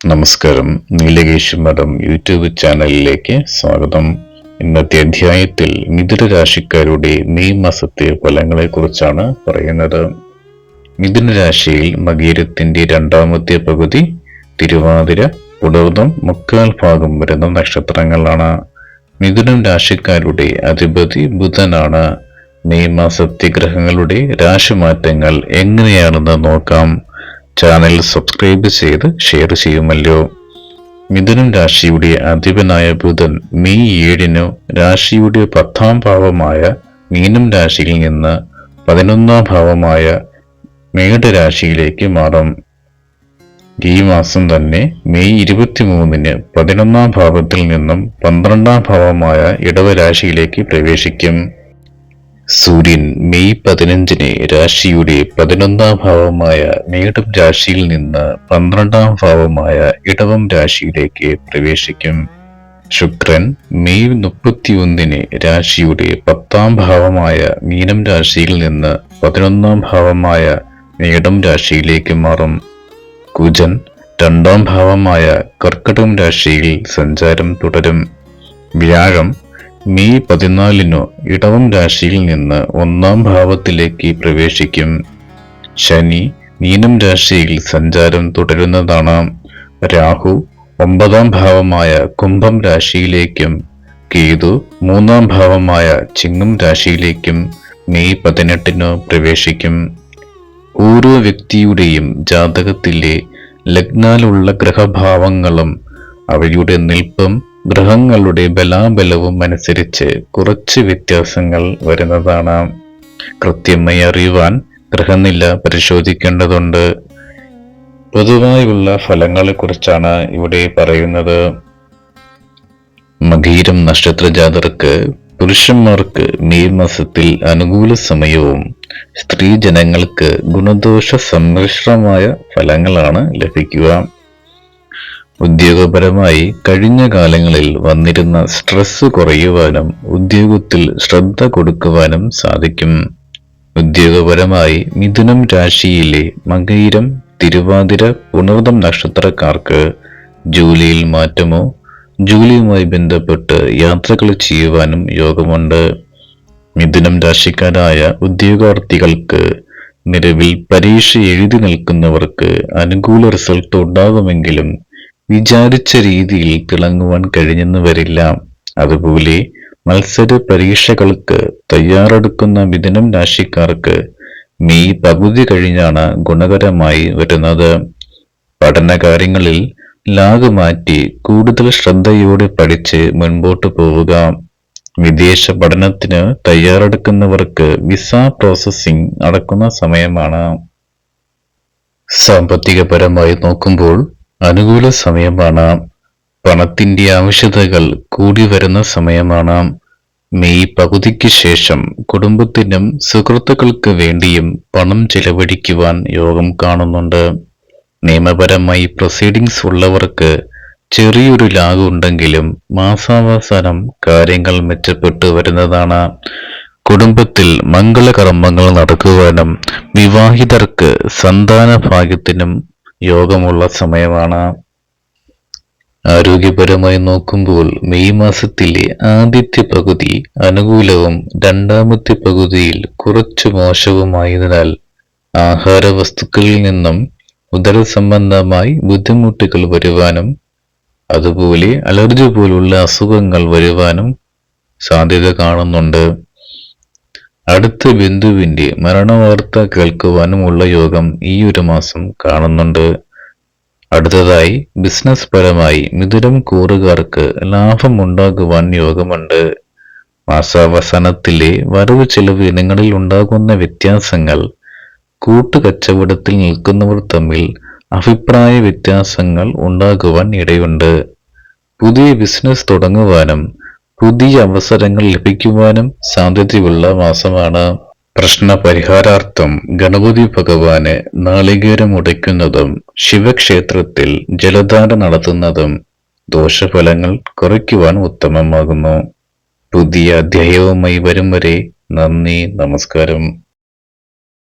നമസ്കാരം. നീലകേശ് മഠം യൂട്യൂബ് ചാനലിലേക്ക് സ്വാഗതം. ഇന്നത്തെ അധ്യായത്തിൽ മിഥുന രാശിക്കാരുടെ മെയ് മാസത്തെ ഫലങ്ങളെ കുറിച്ചാണ് പറയുന്നത്. മിഥുന രാശിയിൽ മകീരത്തിന്റെ രണ്ടാമത്തെ പകുതി, തിരുവാതിര, പുണർദം മുക്കാൽ ഭാഗം വരുന്ന നക്ഷത്രങ്ങളാണ്. മിഥുനം രാശിക്കാരുടെ അധിപതി ബുധനാണ്. മെയ് മാസത്തെ ഗ്രഹങ്ങളുടെ രാശിമാറ്റങ്ങൾ എങ്ങനെയാണെന്ന് നോക്കാം. ചാനൽ സബ്സ്ക്രൈബ് ചെയ്ത് ഷെയർ ചെയ്യുമല്ലോ. മിഥുനം രാശിയുടെ അധിപനായ ബുധൻ മെയ് 7 രാശിയുടെ 10ാം ഭാവമായ മീനം രാശിയിൽ നിന്ന് 11ാം ഭാവമായ മേടരാശിയിലേക്ക് മാറും. ഈ മാസം തന്നെ മെയ് 23 11ാം ഭാവത്തിൽ നിന്നും 12ാം ഭാവമായ ഇടവരാശിയിലേക്ക് പ്രവേശിക്കും. സൂര്യൻ മെയ് 15 രാശിയുടെ 11ാം ഭാവമായ മേടം രാശിയിൽ നിന്ന് 12ാം ഭാവമായ ഇടവം രാശിയിലേക്ക് പ്രവേശിക്കും. ശുക്രൻ മെയ് 31 രാശിയുടെ 10ാം ഭാവമായ മീനം രാശിയിൽ നിന്ന് 11ാം ഭാവമായ മേടം രാശിയിലേക്ക് മാറും. കുജൻ 2ാം ഭാവമായ കർക്കടകം രാശിയിൽ സഞ്ചാരം തുടരും. വ്യാഴം മെയ് 14 ഇടവം രാശിയിൽ നിന്ന് 1ാം ഭാവത്തിലേക്ക് പ്രവേശിക്കും. ശനി മീനം രാശിയിൽ സഞ്ചാരം തുടരുന്നതാണ്. രാഹു 9ാം ഭാവമായ കുംഭം രാശിയിലേക്കും കേതു 3ാം ഭാവമായ ചിങ്ങം രാശിയിലേക്കും മെയ് 18 പ്രവേശിക്കും. ഓരോ വ്യക്തിയുടെയും ജാതകത്തിലെ ലഗ്നാലുള്ള ഗ്രഹഭാവങ്ങളും അവയുടെ നിൽപ്പും ഗ്രഹങ്ങളുടെ ബലാബലവും അനുസരിച്ച് കുറച്ച് വ്യത്യാസങ്ങൾ വരുന്നതാണ്. കൃത്യമായി അറിയുവാൻ ഗ്രഹനില പരിശോധിക്കേണ്ടതുണ്ട്. പൊതുവായുള്ള ഫലങ്ങളെ കുറിച്ചാണ് ഇവിടെ പറയുന്നത്. മകീരം നക്ഷത്ര ജാതർക്ക് പുരുഷന്മാർക്ക് മെയ് മാസത്തിൽ അനുകൂല സമയവും സ്ത്രീ ജനങ്ങൾക്ക് ഗുണദോഷ സമ്മിശ്രമായ ഫലങ്ങളാണ് ലഭിക്കുക. ഉദ്യോഗപരമായി കഴിഞ്ഞ കാലങ്ങളിൽ വന്നിരുന്ന സ്ട്രെസ് കുറയുവാനും ഉദ്യോഗത്തിൽ ശ്രദ്ധ കൊടുക്കുവാനും സാധിക്കും. ഉദ്യോഗപരമായി മിഥുനം രാശിയിലെ മകയിരം, തിരുവാതിര, പുണർദം നക്ഷത്രക്കാർക്ക് ജോലിയിൽ മാറ്റമോ ജോലിയുമായി ബന്ധപ്പെട്ട് യാത്രകൾ ചെയ്യുവാനും യോഗമുണ്ട്. മിഥുനം രാശിക്കാരായ ഉദ്യോഗാർത്ഥികൾക്ക് നിലവിൽ പരീക്ഷ എഴുതി നിൽക്കുന്നവർക്ക് അനുകൂല റിസൾട്ട് ഉണ്ടാകുമെങ്കിലും വിചാരിച്ച രീതിയിൽ തിളങ്ങുവാൻ കഴിഞ്ഞെന്ന് വരില്ല. അതുപോലെ മത്സര പരീക്ഷകൾക്ക് തയ്യാറെടുക്കുന്ന മിഥുനം രാശിക്കാർക്ക് മെയ് പകുതി കഴിഞ്ഞാണ് ഗുണകരമായി വരുന്നത്. പഠനകാര്യങ്ങളിൽ ലാഗ് മാറ്റി കൂടുതൽ ശ്രദ്ധയോടെ പഠിച്ച് മുൻപോട്ട് പോവുക. വിദേശ പഠനത്തിന് തയ്യാറെടുക്കുന്നവർക്ക് വിസ പ്രോസസ്സിംഗ് നടക്കുന്ന സമയമാണ്. സാമ്പത്തികപരമായി നോക്കുമ്പോൾ അനുകൂല സമയമാണ്. പണത്തിന്റെ ആവശ്യതകൾ കൂടി വരുന്ന സമയമാണ്. മെയ് പകുതിക്ക് ശേഷം കുടുംബത്തിനും സുഹൃത്തുക്കൾക്ക് വേണ്ടിയും പണം ചെലവഴിക്കുവാൻ യോഗം കാണുന്നുണ്ട്. നിയമപരമായി പ്രൊസീഡിങ്സ് ഉള്ളവർക്ക് ചെറിയൊരു ലാഗ് ഉണ്ടെങ്കിലും മാസാവസാനം കാര്യങ്ങൾ മെച്ചപ്പെട്ടു വരുന്നതാണ്. കുടുംബത്തിൽ മംഗളകർമ്മങ്ങൾ നടക്കുവാനും വിവാഹിതർക്ക് സന്താന ഭാഗ്യത്തിനും യോഗമുള്ള സമയമാണ്. ആരോഗ്യപരമായി നോക്കുമ്പോൾ മെയ് മാസത്തിലെ ആദ്യത്തെ പകുതി അനുകൂലവും രണ്ടാമത്തെ പകുതിയിൽ കുറച്ചു മോശവുമായതിനാൽ ആഹാര വസ്തുക്കളിൽ നിന്നും ഉദര സംബന്ധമായി ബുദ്ധിമുട്ടുകൾ വരുവാനും അതുപോലെ അലർജി പോലുള്ള അസുഖങ്ങൾ വരുവാനും സാധ്യത കാണുന്നുണ്ട്. അടുത്ത ബന്ധുവിന്റെ മരണവാർത്ത കേൾക്കുവാനുമുള്ള യോഗം ഈ ഒരു മാസം കാണുന്നുണ്ട്. അടുത്തതായി ബിസിനസ് പരമായി മിഥുനം കൂറുകാർക്ക് ലാഭമുണ്ടാകുവാൻ യോഗമുണ്ട്. മാസാവസാനത്തിലെ വരവ് ചെലവ് ഇനങ്ങളിൽ ഉണ്ടാകുന്ന വ്യത്യാസങ്ങൾ കൂട്ടുകച്ചവടത്തിൽ നിൽക്കുന്നവർ തമ്മിൽ അഭിപ്രായ വ്യത്യാസങ്ങൾ ഉണ്ടാകുവാൻ ഇടയുണ്ട്. പുതിയ ബിസിനസ് തുടങ്ങുവാനും പുതിയ അവസരങ്ങൾ ലഭിക്കുവാനും സാധ്യതയുള്ള മാസമാണ്. പ്രശ്ന പരിഹാരാർത്ഥം ഗണപതി ഭഗവാന് നാളികേരം ഉടയ്ക്കുന്നതും ശിവക്ഷേത്രത്തിൽ ജലധാര നടത്തുന്നതും ദോഷഫലങ്ങൾ കുറയ്ക്കുവാൻ ഉത്തമമാകുന്നു. പുതിയ അധ്യായവുമായി വരും വരെ നന്ദി, നമസ്കാരം.